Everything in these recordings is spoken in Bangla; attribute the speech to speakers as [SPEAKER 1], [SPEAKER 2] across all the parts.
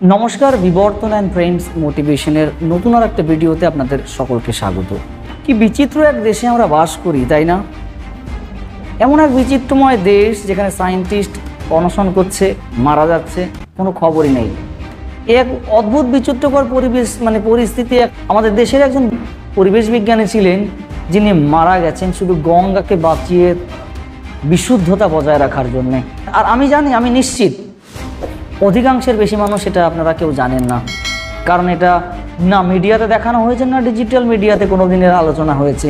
[SPEAKER 1] নমস্কার, বিবর্তন অ্যান্ড ফ্রেন্ডস মোটিভেশনের নতুন আর একটা ভিডিওতে আপনাদের সকলকে স্বাগত। কি বিচিত্র এক দেশে আমরা বাস করি, তাই না? এমন এক বিচিত্রময় দেশ যেখানে সায়েন্টিস্ট অনশন করছে, মারা যাচ্ছে, কোনো খবরই নেই। এক অদ্ভুত বিচিত্রকর পরিস্থিতি। আমাদের দেশের একজন পরিবেশ বিজ্ঞানী ছিলেন যিনি মারা গেছেন শুধু গঙ্গাকে বাঁচিয়ে বিশুদ্ধতা বজায় রাখার জন্যে। আর আমি নিশ্চিত অধিকাংশের বেশি মানুষ এটা আপনারা কেউ জানেন না, কারণ এটা না মিডিয়াতে দেখানো হয়েছে না ডিজিটাল মিডিয়াতে কোনো দিনের আলোচনা হয়েছে।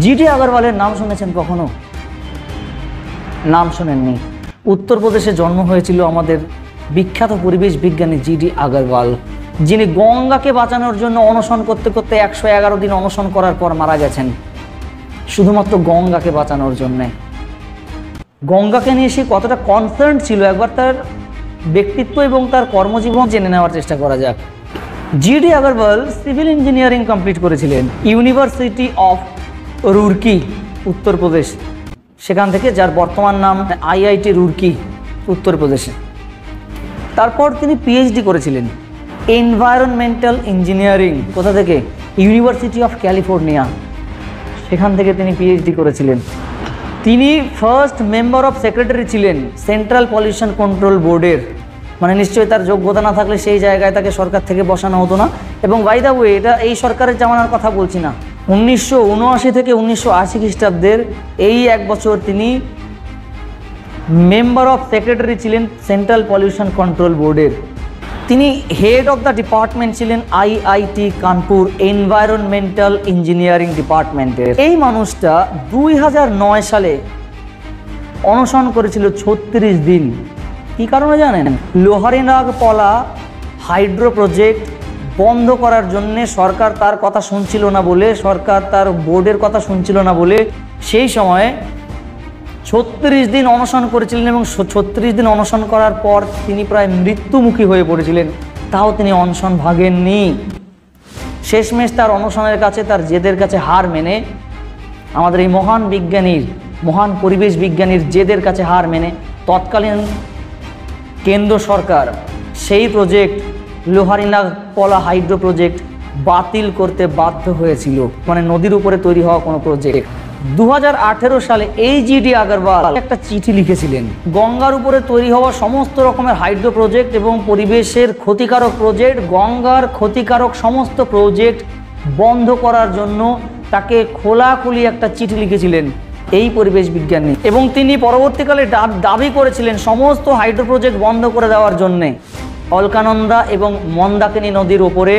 [SPEAKER 1] জিডি আগরওয়ালের নাম শুনেছেন কখনো? নাম শোনেননি। উত্তরপ্রদেশে জন্ম হয়েছিল আমাদের বিখ্যাত পরিবেশ বিজ্ঞানী জিডি আগরওয়াল, যিনি গঙ্গাকে বাঁচানোর জন্য অনশন করতে করতে 111 দিন অনশন করার পর মারা গেছেন, শুধুমাত্র গঙ্গাকে বাঁচানোর জন্যে। গঙ্গাকে নিয়ে সে কতটা কনসার্ন ছিল একবার তার ব্যক্তিত্ব এবং তার কর্মজীবন জেনে নেওয়ার চেষ্টা করা যাক। GD Agarwal civil engineering complete করেছিলেন ইউনিভার্সিটি অফ রুরকি, উত্তরপ্রদেশ, সেখান থেকে, যার বর্তমান নাম আইআইটি রুরকি, উত্তরপ্রদেশে। তারপর তিনি পিএইচডি করেছিলেন এনভায়রনমেন্টাল ইঞ্জিনিয়ারিং, কোথা থেকে? ইউনিভার্সিটি অফ ক্যালিফোর্নিয়া, সেখান থেকে তিনি পিএইচডি করেছিলেন। তিনি ফার্স্ট মেম্বার অফ সেক্রেটারি ছিলেন সেন্ট্রাল পলিউশন কন্ট্রোল বোর্ডের, মানে নিশ্চয়ই তার যোগ্যতা না থাকলে সেই জায়গায় তাকে সরকার থেকে বসানো হতো না। এবং বাই দ্য ওয়ে, এটা এই সরকারের জামানার কথা বলছি না, 1979 থেকে 1980 খ্রিস্টাব্দের এই এক বছর তিনি মেম্বার অফ সেক্রেটারি ছিলেন সেন্ট্রাল পলিউশন কন্ট্রোল বোর্ডের। তিনি হেড অফ দ্য ডিপার্টমেন্ট ছিলেন আইআইটি কানপুর এনভায়রনমেন্টাল ইঞ্জিনিয়ারিং ডিপার্টমেন্টের। এই মানুষটা 2009 সালে অনশন করেছিল 36 দিন। কি কারণে জানেন? লোহারিনাগপলা হাইড্রো প্রজেক্ট বন্ধ করার জন্য সরকার তার কথা শুনছিল না বলে, সরকার তার বোর্ডের কথা শুনছিল না বলে সেই সময়ে 36 দিন অনশন করেছিলেন। এবং 36 দিন অনশন করার পর তিনি প্রায় মৃত্যুমুখী হয়ে পড়েছিলেন, তাও তিনি অনশন ভাগেননি। শেষমেশ তার অনশনের কাছে, তার জেদের কাছে হার মেনে, আমাদের এই মহান বিজ্ঞানীর, মহান পরিবেশ বিজ্ঞানীর জেদের কাছে হার মেনে তৎকালীন কেন্দ্র সরকার সেই প্রজেক্ট লোহারিনাগপলা হাইড্রো প্রজেক্ট বাতিল করতে বাধ্য হয়েছিল, মানে নদীর উপরে তৈরি হওয়া কোনো প্রজেক্ট। 2018 সালে এই জিডি আগরওয়াল একটা চিঠি লিখেছিলেন, গঙ্গার উপরে তৈরি হওয়া সমস্ত রকমের হাইড্রো প্রজেক্ট এবং পরিবেশের ক্ষতিকারক প্রজেক্ট, গঙ্গার ক্ষতিকারক সমস্ত প্রজেক্ট বন্ধ করার জন্য তাকে খোলাখুলি একটা চিঠি লিখেছিলেন এই পরিবেশ বিজ্ঞানী। এবং তিনি পরবর্তীকালে দাবি করেছিলেন সমস্ত হাইড্রো প্রজেক্ট বন্ধ করে দেওয়ার জন্যে। অলকানন্দা এবং মন্দাকিনী নদীর ওপরে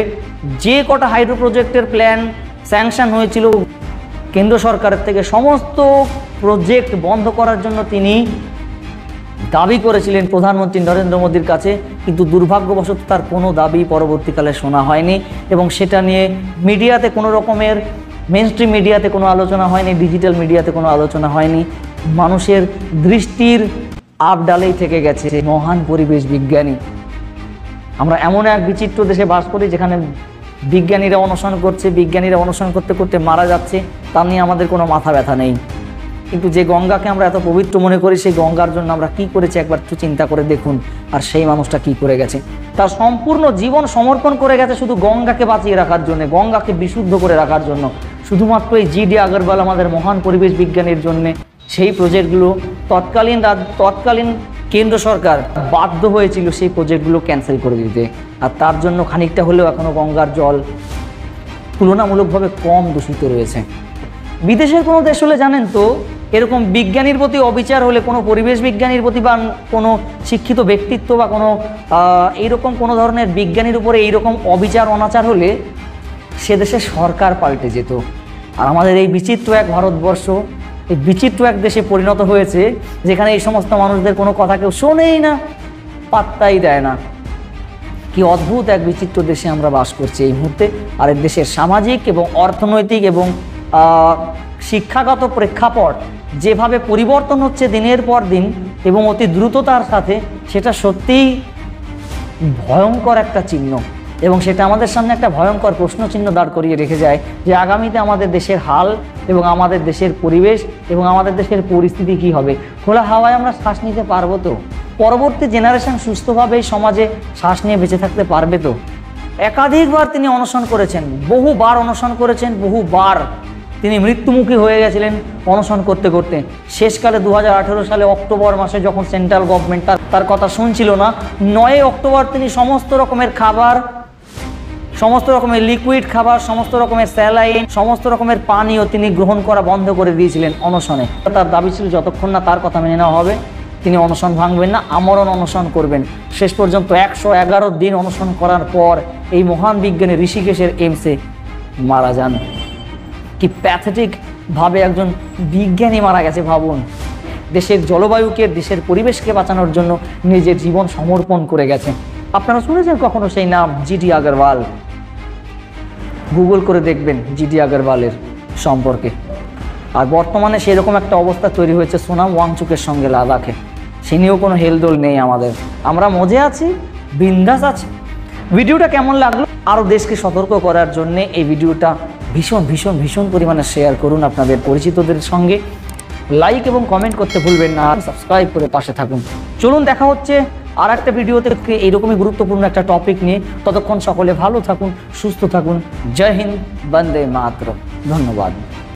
[SPEAKER 1] যে কটা হাইড্রো প্রজেক্টের প্ল্যান স্যাংশন হয়েছিল কেন্দ্র সরকারের থেকে, সমস্ত প্রজেক্ট বন্ধ করার জন্য তিনি দাবি করেছিলেন প্রধানমন্ত্রী নরেন্দ্র মোদীর কাছে। কিন্তু দুর্ভাগ্যবশত তার কোনো দাবি পরবর্তীকালে শোনা হয়নি এবং সেটা নিয়ে মিডিয়াতে কোনো রকমের, মেইনস্ট্রিম মিডিয়াতে কোনো আলোচনা হয়নি, ডিজিটাল মিডিয়াতে কোনো আলোচনা হয়নি। মানুষের দৃষ্টির আবডালেই থেকে গেছে মহান পরিবেশ বিজ্ঞানী। আমরা এমন এক বিচিত্র দেশে বাস করি যেখানে বিজ্ঞানীরা অনশন করছে, বিজ্ঞানীরা অনশন করতে করতে মারা যাচ্ছে, তা নিয়ে আমাদের কোনো মাথা ব্যথা নেই। কিন্তু যে গঙ্গাকে আমরা এত পবিত্র মনে করি, সেই গঙ্গার জন্য আমরা কি করেছি একবার একটু চিন্তা করে দেখুন। আর সেই মানুষটা কি করে গেছে? তার সম্পূর্ণ জীবন সমর্পণ করে গেছে শুধু গঙ্গাকে বাঁচিয়ে রাখার জন্য, গঙ্গাকে বিশুদ্ধ করে রাখার জন্য। শুধুমাত্র এই জিডি আগরওয়াল আমাদের মহান পরিবেশ বিজ্ঞানীর জন্যে সেই প্রজেক্টগুলো তৎকালীন কেন্দ্র সরকার বাধ্য হয়েছিল সেই প্রজেক্টগুলো ক্যান্সেল করে দিতে। আর তার জন্য খানিকটা হলেও এখনও গঙ্গার জল তুলনামূলকভাবে কম দূষিত রয়েছে। বিদেশের কোনো দেশ হলে জানেন তো, এরকম বিজ্ঞানীর প্রতি অবিচার হলে, কোনো পরিবেশ বিজ্ঞানীর প্রতি বা কোনো শিক্ষিত ব্যক্তিত্ব বা কোনো এইরকম কোনো ধরনের বিজ্ঞানীর উপরে এইরকম অবিচার অনাচার হলে সে দেশে সরকার পাল্টে যেত। আর আমাদের এই বিচিত্র এক ভারতবর্ষ, এই বিচিত্র এক দেশে পরিণত হয়েছে যেখানে এই সমস্ত মানুষদের কোনো কথা কেউ শোনেই না, পাত্তাই দেয় না। কি অদ্ভুত এক বিচিত্র দেশে আমরা বাস করছি এই মুহূর্তে। আর এই দেশের সামাজিক এবং অর্থনৈতিক এবং শিক্ষাগত প্রেক্ষাপট যেভাবে পরিবর্তন হচ্ছে দিনের পর দিন এবং অতি দ্রুততার সাথে, সেটা সত্যিই ভয়ঙ্কর একটা চিহ্ন। এবং সেটা আমাদের সামনে একটা ভয়ঙ্কর প্রশ্নচিহ্ন দাঁড় করিয়ে রেখে যায় যে আগামীতে আমাদের দেশের হাল এবং আমাদের দেশের পরিবেশ এবং আমাদের দেশের পরিস্থিতি কি হবে। খোলা হাওয়ায় আমরা শ্বাস নিতে পারবো তো? পরবর্তী জেনারেশন সুস্থভাবে এই সমাজে শ্বাস নিয়ে বেঁচে থাকতে পারবে তো? একাধিকবার তিনি অনশন করেছেন, বহুবার অনশন করেছেন, বহুবার তিনি মৃত্যুমুখী হয়ে গেছিলেন অনশন করতে করতে। শেষকালে 2018 সালে অক্টোবর মাসে যখন সেন্ট্রাল গভর্নমেন্ট তার কথা শুনছিল না, 9 অক্টোবর তিনি সমস্ত রকমের খাবার, সমস্ত রকমের লিকুইড খাবার, সমস্ত রকমের স্যালাইন, সমস্ত রকমের পানীয় তিনি গ্রহণ করা বন্ধ করে দিয়েছিলেন অনশনে। তার দাবি ছিল যতক্ষণ না তার কথা মেনে নেওয়া হবে তিনি অনশন ভাঙবেন না, আমরণ অনশন করবেন। শেষ পর্যন্ত 111 দিন অনশন করার পর এই মহান বিজ্ঞানী ঋষিকেশের এইমসে মারা যান। কি প্যাথেটিক ভাবে একজন বিজ্ঞানী মারা গেছে ভাবুন। দেশের জলবায়ুকে, দেশের পরিবেশকে বাঁচানোর জন্য নিজের জীবন সমর্পণ করে গেছে। আপনারা শুনেছেন কখনো সেই নাম জিটি আগারওয়াল? গুগল করে দেখবেন জিটি আগারওয়ালের সম্পর্কে। আর বর্তমানে সেরকম একটা অবস্থা তৈরি হয়েছে সোনাম ওয়াংচুকের সঙ্গে লাদাখে। সে নিয়েও কোনো হেলদোল নেই আমাদের, আমরা মজে আছি, বিন্দাস আছি। ভিডিওটা কেমন লাগলো? আরও দেশকে সতর্ক করার জন্য এই ভিডিওটা ভীষণ ভীষণ ভীষণ পরিমাণে শেয়ার করুন আপনাদের পরিচিতদের সঙ্গে। লাইক এবং কমেন্ট করতে ভুলবেন না, আর সাবস্ক্রাইব করে পাশে থাকুন। চলুন দেখা হচ্ছে আর একটা ভিডিওতে এইরকমই গুরুত্বপূর্ণ একটা টপিক নিয়ে। ততক্ষণ সকলে ভালো থাকুন, সুস্থ থাকুন। জয় হিন্দ, বন্দে মাতরম। ধন্যবাদ।